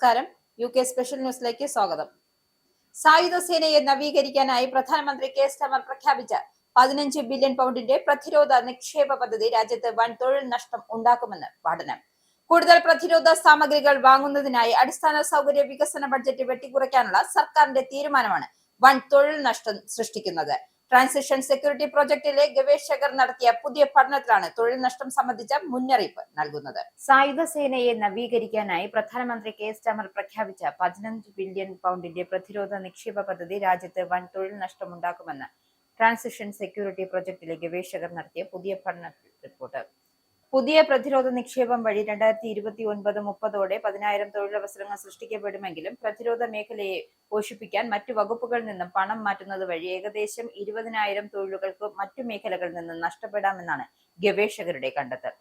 നമസ്കാരം. UK special ന്യൂസിലേക്ക് സ്വാഗതം. സായുധ സേനയെ നവീകരിക്കാനായി പ്രധാനമന്ത്രി കെ സ്റ്റാമർ പ്രഖ്യാപിച്ച 15 ബില്യൺ പൗണ്ടിന്റെ പ്രതിരോധ നിക്ഷേപ പദ്ധതി രാജ്യത്ത് വൻ തൊഴിൽ നഷ്ടം ഉണ്ടാക്കുമെന്ന് പഠനം. കൂടുതൽ പ്രതിരോധ സാമഗ്രികൾ വാങ്ങുന്നതിനായി അടിസ്ഥാന സൗകര്യ വികസന ബഡ്ജറ്റ് വെട്ടിക്കുറയ്ക്കാനുള്ള സർക്കാരിന്റെ തീരുമാനമാണ് വൻ തൊഴിൽ നഷ്ടം സൃഷ്ടിക്കുന്നത്. ട്രാൻസിഷൻ സെക്യൂരിറ്റി പ്രോജക്റ്റിലെ ഗവേഷകർ നടത്തിയ പുതിയ പഠനത്തിലാണ് തൊഴിൽ നഷ്ടം സംബന്ധിച്ച മുന്നറിയിപ്പ് നൽകുന്നത്. സായുധ സേനയെ നവീകരിക്കാനായി പ്രധാനമന്ത്രി കെ സ്റ്റാമർ പ്രഖ്യാപിച്ച 15 ബില്യൺ പൗണ്ടിന്റെ പ്രതിരോധ നിക്ഷേപ പദ്ധതി രാജ്യത്ത് വൻ തൊഴിൽ നഷ്ടമുണ്ടാക്കുമെന്ന് ട്രാൻസിഷൻ സെക്യൂരിറ്റി പ്രോജക്റ്റിലെ ഗവേഷകർ നടത്തിയ പുതിയ പഠന റിപ്പോർട്ട്. പുതിയ പ്രതിരോധ നിക്ഷേപം വഴി 2029-30 10,000 തൊഴിലവസരങ്ങൾ സൃഷ്ടിക്കപ്പെടുമെങ്കിലും പ്രതിരോധ മേഖലയെ പോഷിപ്പിക്കാൻ മറ്റു വകുപ്പുകളിൽ നിന്നും പണം മാറ്റുന്നത് വഴി ഏകദേശം 20,000 തൊഴിലുകൾക്ക് മറ്റു മേഖലകളിൽ നിന്നും നഷ്ടപ്പെടാമെന്നാണ് ഗവേഷകരുടെ കണ്ടെത്തൽ.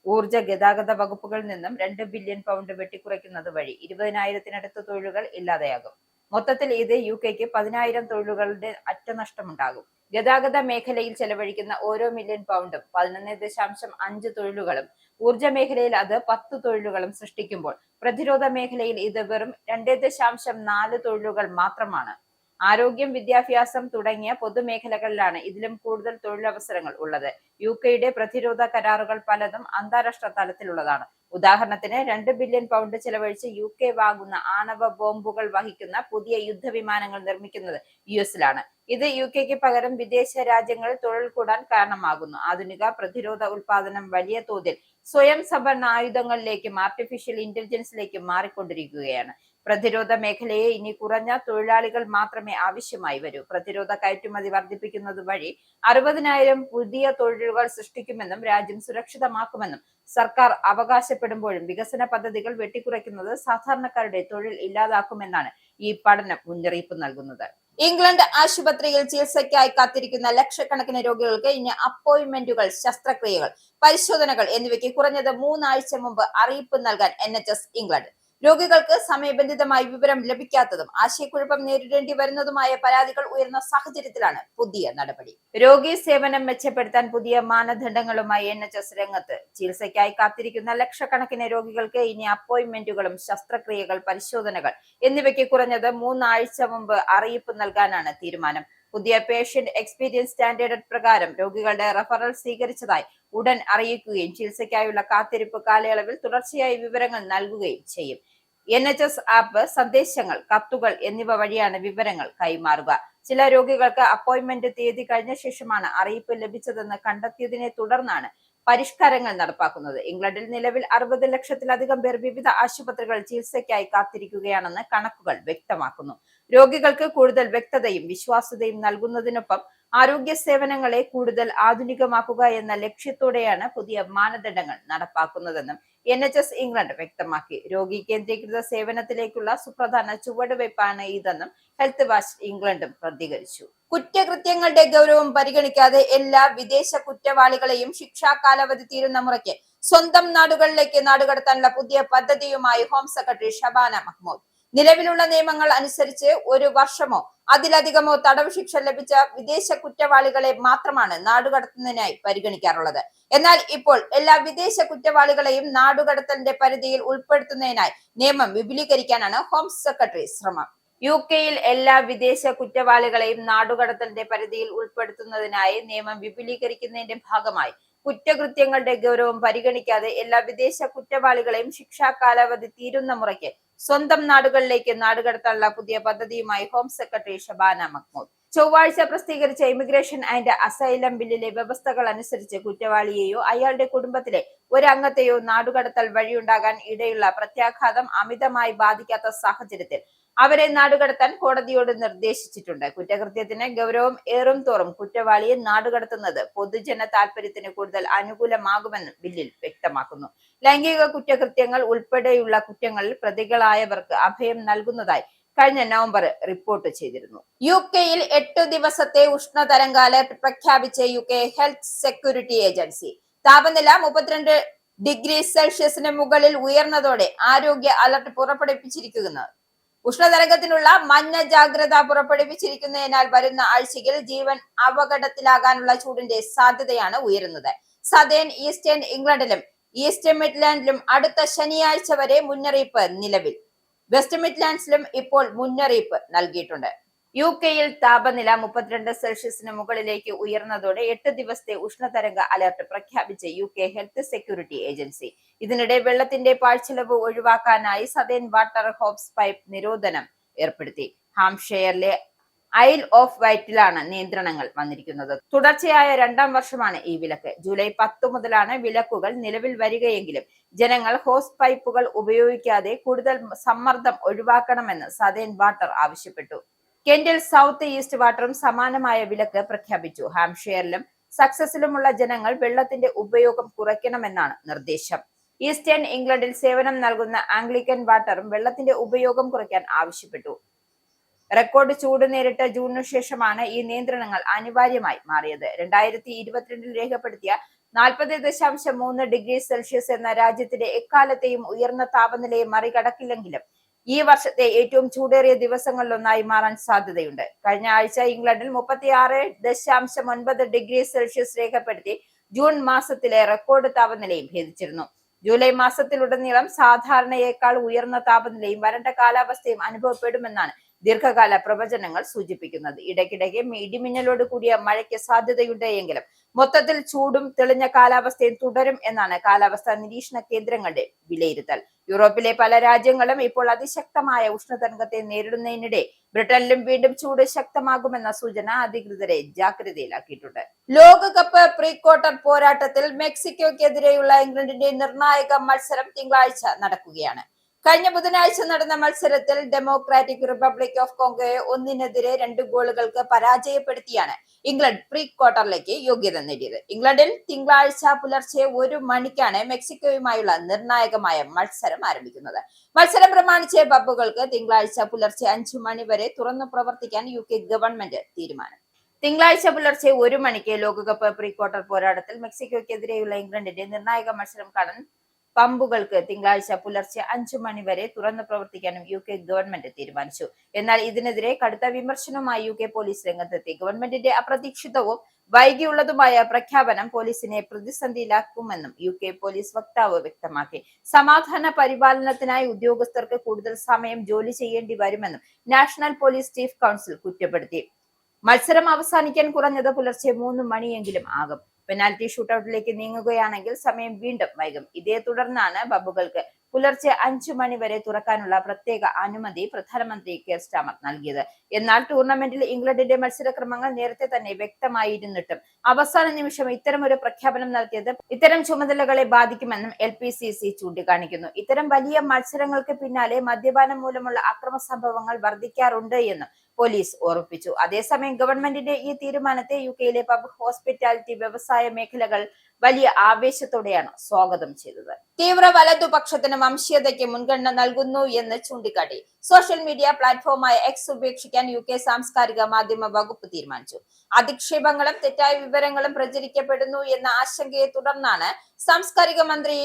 ഊർജ ഗതാഗത വകുപ്പുകളിൽ നിന്നും 2 ബില്യൺ പൗണ്ട് വെട്ടിക്കുറയ്ക്കുന്നത് വഴി 20,000-നടുത്ത് തൊഴിലുകൾ ഇല്ലാതെയാകും. മൊത്തത്തിൽ ഇത് UKക്ക് 10,000 തൊഴിലുകളുടെ അറ്റനഷ്ടമുണ്ടാകും. ഗതാഗത മേഖലയിൽ ചെലവഴിക്കുന്ന ഓരോ മില്യൺ പൗണ്ടും 11.5 തൊഴിലുകളും, ഊർജ മേഖലയിൽ അത് 10 തൊഴിലുകളും സൃഷ്ടിക്കുമ്പോൾ പ്രതിരോധ മേഖലയിൽ ഇത് വെറും 2.4 തൊഴിലുകൾ മാത്രമാണ്. ആരോഗ്യം, വിദ്യാഭ്യാസം തുടങ്ങിയ പൊതുമേഖലകളിലാണ് ഇതിലും കൂടുതൽ തൊഴിലവസരങ്ങൾ ഉള്ളത്. UKയുടെ പ്രതിരോധ കരാറുകൾ പലതും അന്താരാഷ്ട്ര തലത്തിലുള്ളതാണ്. ഉദാഹരണത്തിന് 2 ബില്യൺ പൗണ്ട് ചെലവഴിച്ച് UK വാങ്ങുന്ന ആണവ ബോംബുകൾ വഹിക്കുന്ന പുതിയ യുദ്ധവിമാനങ്ങൾ നിർമ്മിക്കുന്നത് US-ലാണ്. ഇത് UKക്ക് പകരം വിദേശ രാജ്യങ്ങളിൽ തൊഴിൽ കൂടാൻ കാരണമാകുന്നു. ആധുനിക പ്രതിരോധ ഉൽപാദനം വലിയ തോതിൽ സ്വയം സംഭരണ ആയുധങ്ങളിലേക്കും ആർട്ടിഫിഷ്യൽ ഇന്റലിജൻസിലേക്കും മാറിക്കൊണ്ടിരിക്കുകയാണ്. പ്രതിരോധ മേഖലയെ ഇനി കുറഞ്ഞ തൊഴിലാളികൾ മാത്രമേ ആവശ്യമായി വരൂ. പ്രതിരോധ കയറ്റുമതി വർദ്ധിപ്പിക്കുന്നത് വഴി 60,000 പുതിയ തൊഴിലുകൾ സൃഷ്ടിക്കുമെന്നും രാജ്യം സുരക്ഷിതമാക്കുമെന്നും സർക്കാർ അവകാശപ്പെടുമ്പോഴും വികസന പദ്ധതികൾ വെട്ടിക്കുറയ്ക്കുന്നത് സാധാരണക്കാരുടെ തൊഴിൽ ഇല്ലാതാക്കുമെന്നാണ് ഈ പഠനം മുന്നറിയിപ്പ് നൽകുന്നത്. ഇംഗ്ലണ്ട് ആശുപത്രിയിൽ ചികിത്സയ്ക്കായി കാത്തിരിക്കുന്ന ലക്ഷക്കണക്കിന് രോഗികൾക്ക് ഇനി അപ്പോയിന്റ്മെന്റുകൾ, ശസ്ത്രക്രിയകൾ, പരിശോധനകൾ എന്നിവയ്ക്ക് കുറഞ്ഞത് 3 ആഴ്ച മുമ്പ് അറിയിപ്പ് നൽകാൻ NHS ഇംഗ്ലണ്ട്. രോഗികൾക്ക് സമയബന്ധിതമായി വിവരം ലഭിക്കാത്തതും ആശയക്കുഴപ്പം നേരിടേണ്ടി വരുന്നതുമായ പരാതികൾ ഉയർന്ന സാഹചര്യത്തിലാണ് പുതിയ നടപടി. രോഗി സേവനം മെച്ചപ്പെടുത്താൻ പുതിയ മാനദണ്ഡങ്ങളുമായി NHS രംഗത്ത്. ചികിത്സയ്ക്കായി കാത്തിരിക്കുന്ന ലക്ഷക്കണക്കിന് രോഗികൾക്ക് ഇനി അപ്പോയിന്റ്മെന്റുകളും, ശസ്ത്രക്രിയകൾ, പരിശോധനകൾ എന്നിവയ്ക്ക് കുറഞ്ഞത് 3 ആഴ്ച മുമ്പ് അറിയിപ്പ് നൽകാനാണ് തീരുമാനം. പുതിയ പേഷ്യന്റ് എക്സ്പീരിയൻസ് സ്റ്റാൻഡേർഡ് പ്രകാരം രോഗികളുടെ റഫറൽ സ്വീകരിച്ചതായി ഉടൻ അറിയിക്കുകയും ചികിത്സയ്ക്കായുള്ള കാത്തിരിപ്പ് കാലയളവിൽ തുടർച്ചയായി വിവരങ്ങൾ നൽകുകയും ചെയ്യും. NHS ആപ്പ്, സന്ദേശങ്ങൾ, കത്തുകൾ എന്നിവ വഴിയാണ് വിവരങ്ങൾ കൈമാറുക. ചില രോഗികൾക്ക് അപ്പോയിന്റ്മെന്റ് തീയതി കഴിഞ്ഞ ശേഷമാണ് അറിയിപ്പ് ലഭിച്ചതെന്ന് കണ്ടെത്തിയതിനെ തുടർന്നാണ് പരിഷ്കാരങ്ങൾ നടപ്പാക്കുന്നത്. ഇംഗ്ലണ്ടിൽ നിലവിൽ 60 ലക്ഷത്തിലധികം പേർ വിവിധ ആശുപത്രികളിൽ ചികിത്സയ്ക്കായി കാത്തിരിക്കുകയാണെന്ന് കണക്കുകൾ വ്യക്തമാക്കുന്നു. രോഗികൾക്ക് കൂടുതൽ വ്യക്തതയും വിശ്വാസ്യതയും നൽകുന്നതിനൊപ്പം ആരോഗ്യ സേവനങ്ങളെ കൂടുതൽ ആധുനികമാക്കുക എന്ന ലക്ഷ്യത്തോടെയാണ് പുതിയ മാനദണ്ഡങ്ങൾ നടപ്പാക്കുന്നതെന്നും NHS ഇംഗ്ലണ്ട് വ്യക്തമാക്കി. രോഗി കേന്ദ്രീകൃത സേവനത്തിലേക്കുള്ള സുപ്രധാന ചുവടുവയ്പ്പാണ് ഇതെന്നും ഹെൽത്ത് വാച്ച് ഇംഗ്ലണ്ടും പ്രതികരിച്ചു. കുറ്റകൃത്യങ്ങളുടെ ഗൗരവം പരിഗണിക്കാതെ എല്ലാ വിദേശ കുറ്റവാളികളെയും ശിക്ഷാ കാലാവധി തീരുന്ന മുറയ്ക്ക് സ്വന്തം നാടുകളിലേക്ക് നാടുകടത്താനുള്ള പുതിയ പദ്ധതിയുമായി ഹോം സെക്രട്ടറി ഷബാന മഹ്മൂദ്. നിലവിലുള്ള നിയമങ്ങൾ അനുസരിച്ച് 1 വർഷമോ അതിലധികമോ തടവ് ശിക്ഷ ലഭിച്ച വിദേശ കുറ്റവാളികളെ മാത്രമാണ് നാടുകടത്തുന്നതിനായി പരിഗണിക്കാറുള്ളത്. എന്നാൽ ഇപ്പോൾ എല്ലാ വിദേശ കുറ്റവാളികളെയും നാടുകടത്തലിന്റെ പരിധിയിൽ ഉൾപ്പെടുത്തുന്നതിനായി നിയമം വിപുലീകരിക്കാനാണ് ഹോം സെക്രട്ടറി ശ്രമം. UKയിൽ എല്ലാ വിദേശ കുറ്റവാളികളെയും നാടുകടത്തലിന്റെ പരിധിയിൽ ഉൾപ്പെടുത്തുന്നതിനായി നിയമം വിപുലീകരിക്കുന്നതിന്റെ ഭാഗമായി കുറ്റകൃത്യങ്ങളുടെ ഗൗരവം പരിഗണിക്കാതെ എല്ലാ വിദേശ കുറ്റവാളികളെയും ശിക്ഷാ കാലാവധി തീരുന്ന മുറയ്ക്ക് സ്വന്തം നാടുകളിലേക്ക് നാടുകടത്താനുള്ള പുതിയ പദ്ധതിയുമായി ഹോം സെക്രട്ടറി ഷബാന മഹ്മൂദ്. ചൊവ്വാഴ്ച പ്രസിദ്ധീകരിച്ച ഇമിഗ്രേഷൻ ആൻഡ് അസൈലം ബില്ലിലെ വ്യവസ്ഥകൾ അനുസരിച്ച് കുറ്റവാളിയെയോ അയാളുടെ കുടുംബത്തിലെ ഒരംഗത്തെയോ നാടുകടത്തൽ വഴിയുണ്ടാകാൻ ഇടയുള്ള പ്രത്യാഘാതം അമിതമായി ബാധിക്കാത്ത സാഹചര്യത്തിൽ അവരെ നാടുകടത്താൻ കോടതിയോട് നിർദ്ദേശിച്ചിട്ടുണ്ട്. കുറ്റകൃത്യത്തിന് ഗൗരവം ഏറും തോറും കുറ്റവാളിയെ നാടുകടത്തുന്നത് പൊതുജന താൽപര്യത്തിന് കൂടുതൽ അനുകൂലമാകുമെന്നും ബില്ലിൽ വ്യക്തമാക്കുന്നു. ലൈംഗിക കുറ്റകൃത്യങ്ങൾ ഉൾപ്പെടെയുള്ള കുറ്റങ്ങളിൽ പ്രതികളായവർക്ക് അഭയം നൽകുന്നതായി കഴിഞ്ഞ നവംബർ റിപ്പോർട്ട് ചെയ്തിരുന്നു. UKയിൽ 8 ദിവസത്തെ ഉഷ്ണതരംഗ അലർട്ട് പ്രഖ്യാപിച്ച UK ഹെൽത്ത് സെക്യൂരിറ്റി ഏജൻസി. താപനില 32 ഡിഗ്രി സെൽഷ്യസിന് മുകളിൽ ഉയർന്നതോടെ ആരോഗ്യ അലർട്ട് പുറപ്പെടുവിച്ചിരിക്കുന്നു. ഉഷ്ണതരംഗത്തിനുള്ള മഞ്ഞ ജാഗ്രത പുറപ്പെടുവിച്ചിരിക്കുന്നതിനാൽ വരുന്ന ആഴ്ചയിൽ ജീവൻ അപകടത്തിലാകാനുള്ള ചൂടിന്റെ സാധ്യതയാണ് ഉയരുന്നത്. സദേൺ ഈസ്റ്റേൺ ഇംഗ്ലണ്ടിലും ഈസ്റ്റ് മിഡ്ലാൻഡിലും അടുത്ത ശനിയാഴ്ച വരെ മുന്നറിയിപ്പ് നിലവിൽ. വെസ്റ്റ് മിഡ്ലാൻഡ്സിലും ഇപ്പോൾ മുന്നറിയിപ്പ് നൽകിയിട്ടുണ്ട്. UK-യിൽ താപനില 32 സെൽഷ്യസിന് മുകളിലേക്ക് ഉയർന്നതോടെ 8 ദിവസത്തെ ഉഷ്ണതരംഗ അലർട്ട് പ്രഖ്യാപിച്ച് UK ഹെൽത്ത് സെക്യൂരിറ്റി ഏജൻസി. ഇതിനിടെ വെള്ളത്തിന്റെ പാഴ്ചെലവ് ഒഴിവാക്കാനായി സദേൺ വാട്ടർ ഹോപ്സ് പൈപ്പ് നിരോധനം ഏർപ്പെടുത്തി. ഹാംപ്ഷയറിലെ ഐൽ ഓഫ് വൈറ്റിലാണ് നിയന്ത്രണങ്ങൾ വന്നിരിക്കുന്നത്. തുടർച്ചയായ 2ാം വർഷമാണ് ഈ വിലക്ക്. ജൂലൈ 10 മുതലാണ് വിലക്കുകൾ നിലവിൽ വരികയെങ്കിലും ജനങ്ങൾ ഹോസ് പൈപ്പുകൾ ഉപയോഗിക്കാതെ കൂടുതൽ സമ്മർദ്ദം ഒഴിവാക്കണമെന്ന് സദേൺ വാട്ടർ ആവശ്യപ്പെട്ടു. കെന്റിൽ സൗത്ത് ഈസ്റ്റ് വാട്ടറും സമാനമായ വിലക്ക് പ്രഖ്യാപിച്ചു. ഹാംപ്ഷയറിലും സക്സസിലുമുള്ള ജനങ്ങൾ വെള്ളത്തിന്റെ ഉപയോഗം കുറയ്ക്കണമെന്നാണ് നിർദ്ദേശം. ഈസ്റ്റേൺ ഇംഗ്ലണ്ടിൽ സേവനം നൽകുന്ന ആംഗ്ലിക്കൻ വാട്ടറും വെള്ളത്തിന്റെ ഉപയോഗം കുറയ്ക്കാൻ ആവശ്യപ്പെട്ടു. റെക്കോർഡ് ചൂട് നേരിട്ട ജൂണിനു ശേഷമാണ് ഈ നിയന്ത്രണങ്ങൾ അനിവാര്യമായി മാറിയത്. 2022 രേഖപ്പെടുത്തിയ 40.3 ഡിഗ്രി സെൽഷ്യസ് എന്ന രാജ്യത്തിന്റെ എക്കാലത്തെയും ഉയർന്ന താപനിലയെ മറികടക്കില്ലെങ്കിലും ഈ വർഷത്തെ ഏറ്റവും ചൂടേറിയ ദിവസങ്ങളിലൊന്നായി മാറാൻ സാധ്യതയുണ്ട്. കഴിഞ്ഞ ആഴ്ച ഇംഗ്ലണ്ടിൽ 36.9 ഡിഗ്രി സെൽഷ്യസ് രേഖപ്പെടുത്തി ജൂൺ മാസത്തിലെ റെക്കോർഡ് താപനിലയും ഭേദിച്ചിരുന്നു. ജൂലൈ മാസത്തിലുടനീളം സാധാരണയേക്കാൾ ഉയർന്ന താപനിലയും വരണ്ട കാലാവസ്ഥയും അനുഭവപ്പെടുമെന്നാണ് ദീർഘകാല പ്രവചനങ്ങൾ സൂചിപ്പിക്കുന്നത്. ഇടയ്ക്കിടയ്ക്ക് ഇടിമിന്നലോട് കൂടിയ മഴയ്ക്ക് സാധ്യതയുണ്ട് എങ്കിലും മൊത്തത്തിൽ ചൂടും തെളിഞ്ഞ കാലാവസ്ഥയും തുടരും എന്നാണ് കാലാവസ്ഥാ നിരീക്ഷണ കേന്ദ്രങ്ങളുടെ വിലയിരുത്തൽ. യൂറോപ്പിലെ പല രാജ്യങ്ങളും ഇപ്പോൾ അതിശക്തമായ ഉഷ്ണതരംഗത്തെ നേരിടുന്നതിനിടെ ബ്രിട്ടനിലും വീണ്ടും ചൂട് ശക്തമാകുമെന്ന സൂചന അധികൃതരെ ജാഗ്രതയിലാക്കിയിട്ടുണ്ട്. ലോകകപ്പ് പ്രീ ക്വാർട്ടർ പോരാട്ടത്തിൽ മെക്സിക്കോയ്ക്കെതിരെയുള്ള ഇംഗ്ലണ്ടിന്റെ നിർണായക മത്സരം തിങ്കളാഴ്ച നടക്കുകയാണ്. കഴിഞ്ഞ ബുധനാഴ്ച നടന്ന മത്സരത്തിൽ ഡെമോക്രാറ്റിക് റിപ്പബ്ലിക് ഓഫ് കോങ്കോയെ 1-2 ഗോളുകൾക്ക് പരാജയപ്പെടുത്തിയാണ് ഇംഗ്ലണ്ട് പ്രീ ക്വാർട്ടറിലേക്ക് യോഗ്യത നേടിയത്. ഇംഗ്ലണ്ടിൽ തിങ്കളാഴ്ച പുലർച്ചെ 1 മണിക്കാണ് മെക്സിക്കോയുമായുള്ള നിർണായകമായ മത്സരം ആരംഭിക്കുന്നത്. മത്സരം പ്രമാണിച്ച് പബ്ബുകൾക്ക് തിങ്കളാഴ്ച പുലർച്ചെ 5 മണി വരെ തുറന്നു പ്രവർത്തിക്കാൻ UK ഗവൺമെന്റ് തീരുമാനം. തിങ്കളാഴ്ച പുലർച്ചെ 1 മണിക്ക് ലോകകപ്പ് പ്രീ ക്വാർട്ടർ പോരാട്ടത്തിൽ മെക്സിക്കോയ്ക്കെതിരെയുള്ള ഇംഗ്ലണ്ടിന്റെ നിർണായക മത്സരം കാണാൻ പമ്പുകൾക്ക് തിങ്കളാഴ്ച പുലർച്ചെ 5 മണി വരെ തുറന്നു പ്രവർത്തിക്കാനും UK ഗവൺമെന്റ് തീരുമാനിച്ചു. എന്നാൽ ഇതിനെതിരെ കടുത്ത വിമർശനവുമായി UK പോലീസ് രംഗത്തെത്തി. ഗവൺമെന്റിന്റെ അപ്രതീക്ഷിതവും വൈകിയുള്ളതുമായ പ്രഖ്യാപനം പോലീസിനെ പ്രതിസന്ധിയിലാക്കുമെന്നും UK പോലീസ് വക്താവ് വ്യക്തമാക്കി. സമാധാന പരിപാലനത്തിനായി ഉദ്യോഗസ്ഥർക്ക് കൂടുതൽ സമയം ജോലി ചെയ്യേണ്ടി വരുമെന്നും നാഷണൽ പോലീസ് ചീഫ് കൗൺസിൽ കുറ്റപ്പെടുത്തി. മത്സരം അവസാനിക്കാൻ കുറഞ്ഞത് പുലർച്ചെ 3 മണിയെങ്കിലും ആകും. പെനാൽറ്റി ഷൂട്ടൌട്ടിലേക്ക് നീങ്ങുകയാണെങ്കിൽ സമയം വീണ്ടും വൈകും. ഇതേ തുടർന്നാണ് പബ്ബുകൾക്ക് പുലർച്ചെ 5 മണി വരെ തുറക്കാനുള്ള പ്രത്യേക അനുമതി പ്രധാനമന്ത്രി കെയർ സ്റ്റാമർ നൽകിയത്. എന്നാൽ ടൂർണമെന്റിൽ ഇംഗ്ലണ്ടിന്റെ മത്സരക്രമങ്ങൾ നേരത്തെ തന്നെ വ്യക്തമായിരുന്നിട്ടും അവസാന നിമിഷം ഇത്തരമൊരു പ്രഖ്യാപനം നടത്തിയത് ഇത്തരം ചുമതലകളെ ബാധിക്കുമെന്നും LPCC ചൂണ്ടിക്കാണിക്കുന്നു. ഇത്തരം വലിയ മത്സരങ്ങൾക്ക് പിന്നാലെ മദ്യപാനം മൂലമുള്ള അക്രമ സംഭവങ്ങൾ വർദ്ധിക്കാറുണ്ട് എന്നും പോലീസ് ഓർമ്മിപ്പിച്ചു. അതേസമയം ഗവൺമെന്റിന്റെ ഈ തീരുമാനത്തെ UK-യിലെ പബ്, ഹോസ്പിറ്റാലിറ്റി, വ്യവസായ മേഖലകൾ വലിയ ആവേശത്തോടെയാണ് സ്വാഗതം ചെയ്തത്. തീവ്ര വലതുപക്ഷത്തിന് വംശീയതയ്ക്ക് മുൻഗണന നൽകുന്നു എന്ന് ചൂണ്ടിക്കാട്ടി സോഷ്യൽ മീഡിയ പ്ലാറ്റ്ഫോമായ X ഉപേക്ഷിക്കാൻ UK സാംസ്കാരിക മാധ്യമ വകുപ്പ് തീരുമാനിച്ചു. അധിക്ഷേപങ്ങളും തെറ്റായ വിവരങ്ങളും പ്രചരിക്കപ്പെടുന്നു എന്ന ആശങ്കയെ തുടർന്നാണ് സാംസ്കാരിക മന്ത്രി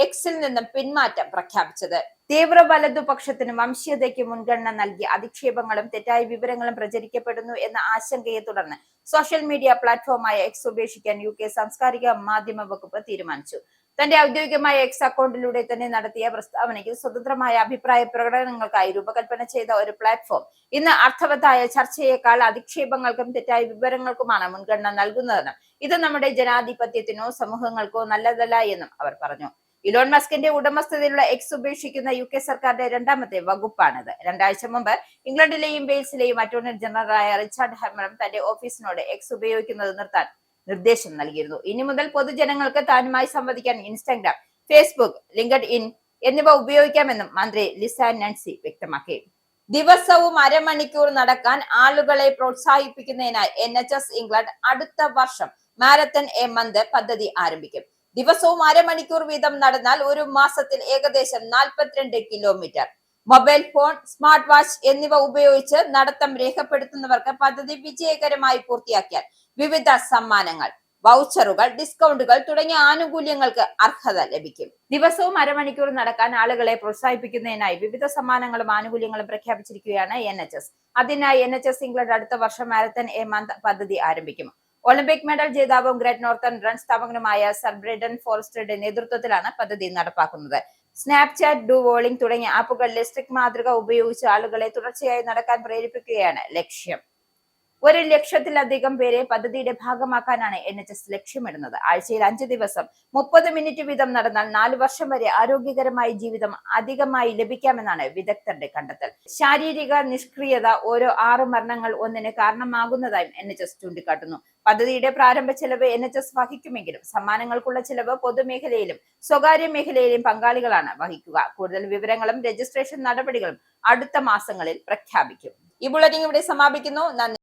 X-ൽ നിന്നും പിന്മാറ്റം പ്രഖ്യാപിച്ചത്. തീവ്ര വലതുപക്ഷത്തിന് വംശീയതയ്ക്ക് മുൻഗണന നൽകി അധിക്ഷേപങ്ങളും തെറ്റായ വിവരങ്ങളും പ്രചരിക്കപ്പെടുന്നു എന്ന ആശങ്കയെ തുടർന്ന് സോഷ്യൽ മീഡിയ പ്ലാറ്റ്ഫോമായ X ഉപേക്ഷിക്കാൻ UK സാംസ്കാരിക മാധ്യമ വകുപ്പ് തീരുമാനിച്ചു. തന്റെ ഔദ്യോഗികമായ X അക്കൗണ്ടിലൂടെ തന്നെ നടത്തിയ പ്രസ്താവനയിൽ സ്വതന്ത്രമായ അഭിപ്രായ പ്രകടനങ്ങൾക്കായി രൂപകൽപ്പന ചെയ്ത ഒരു പ്ലാറ്റ്ഫോം ഇന്ന് അർത്ഥവത്തായ ചർച്ചയേക്കാൾ അധിക്ഷേപങ്ങൾക്കും തെറ്റായ വിവരങ്ങൾക്കുമാണ് മുൻഗണന നൽകുന്നതെന്നും ഇത് നമ്മുടെ ജനാധിപത്യത്തിനോ സമൂഹങ്ങൾക്കോ നല്ലതല്ല എന്നും അവർ പറഞ്ഞു. ഇലോൺ മസ്കിന്റെ ഉടമസ്ഥതയിലുള്ള X ഉപേക്ഷിക്കുന്ന UK സർക്കാരിന്റെ 2ാമത്തെ വകുപ്പാണിത്. 2 ആഴ്ച മുമ്പ് ഇംഗ്ലണ്ടിലെയും വെയിൽസിലെയും അറ്റോർണി ജനറലായ റിച്ചാർഡ് ഹാമറും തന്റെ ഓഫീസിനോട് X ഉപയോഗിക്കുന്നത് നിർത്താൻ നിർദ്ദേശം നൽകിയിരുന്നു. ഇനി മുതൽ പൊതുജനങ്ങൾക്ക് താനുമായി സംവദിക്കാൻ ഇൻസ്റ്റാഗ്രാം, ഫേസ്ബുക്ക്, ലിങ്ക്ഡ് ഇൻ എന്നിവ ഉപയോഗിക്കാമെന്നും മന്ത്രി ലിസ നാൻസി വ്യക്തമാക്കി. ദിവസവും അരമണിക്കൂർ നടക്കാൻ ആളുകളെ പ്രോത്സാഹിപ്പിക്കുന്നതിനായി NHS ഇംഗ്ലണ്ട് അടുത്ത വർഷം മാരത്തൺ എ മന്ത് പദ്ധതി ആരംഭിക്കും. ദിവസവും അരമണിക്കൂർ വീതം നടന്നാൽ ഒരു മാസത്തിൽ ഏകദേശം 42 kilometre. Mobile phone, smart watch എന്നിവ ഉപയോഗിച്ച് നടത്തം രേഖപ്പെടുത്തുന്നവർക്ക് പദ്ധതി വിജയകരമായി പൂർത്തിയാക്കിയാൽ വിവിധ സമ്മാനങ്ങൾ, വൗച്ചറുകൾ, ഡിസ്കൗണ്ടുകൾ തുടങ്ങിയ ആനുകൂല്യങ്ങൾക്ക് അർഹത ലഭിക്കും. ദിവസവും അരമണിക്കൂർ നടക്കാൻ ആളുകളെ പ്രോത്സാഹിപ്പിക്കുന്നതിനായി വിവിധ സമ്മാനങ്ങളും ആനുകൂല്യങ്ങളും പ്രഖ്യാപിച്ചിരിക്കുകയാണ് NHS. അതിനായി NHS ഇംഗ്ലണ്ട് അടുത്ത വർഷം മാരത്തൺ എ മന്ത് പദ്ധതി ആരംഭിക്കും. ഒളിമ്പിക് മെഡൽ ജേതാവും ഗ്രേറ്റ് നോർത്തേൺ റൺ സ്ഥാപകനുമായ സർ ബ്രൈഡൻ ഫോറസ്റ്ററുടെ നേതൃത്വത്തിലാണ് പദ്ധതി നടപ്പാക്കുന്നത്. സ്നാപ്ചാറ്റ്, ഡുവോളിംഗ് തുടങ്ങിയ ആപ്പുകളിലെ സ്ട്രിക് മാതൃക ഉപയോഗിച്ച് ആളുകളെ തുടർച്ചയായി നടക്കാൻ പ്രേരിപ്പിക്കുകയാണ് ലക്ഷ്യം. 1,00,000-ലധികം പേരെ പദ്ധതിയുടെ ഭാഗമാക്കാനാണ് NHS ലക്ഷ്യമിടുന്നത്. ആഴ്ചയിൽ 5 ദിവസം 30 മിനിറ്റ് വീതം നടന്നാൽ 4 വർഷം വരെ ആരോഗ്യകരമായ ജീവിതം അധികമായി ലഭിക്കാമെന്നാണ് വിദഗ്ധരുടെ കണ്ടെത്തൽ. ശാരീരിക നിഷ്ക്രിയത ഓരോ 6 മരണങ്ങൾ ഒന്നിന് കാരണമാകുന്നതായും NHS ചൂണ്ടിക്കാട്ടുന്നു. പദ്ധതിയുടെ പ്രാരംഭ ചെലവ് NHS വഹിക്കുമെങ്കിലും സമ്മാനങ്ങൾക്കുള്ള ചെലവ് പൊതുമേഖലയിലും സ്വകാര്യ മേഖലയിലെയും പങ്കാളികളാണ് വഹിക്കുക. കൂടുതൽ വിവരങ്ങളും രജിസ്ട്രേഷൻ നടപടികളും അടുത്ത മാസങ്ങളിൽ പ്രഖ്യാപിക്കും. ഈ ബുള്ളറ്റിൻ ഇവിടെ സമാപിക്കുന്നു. നന്ദി.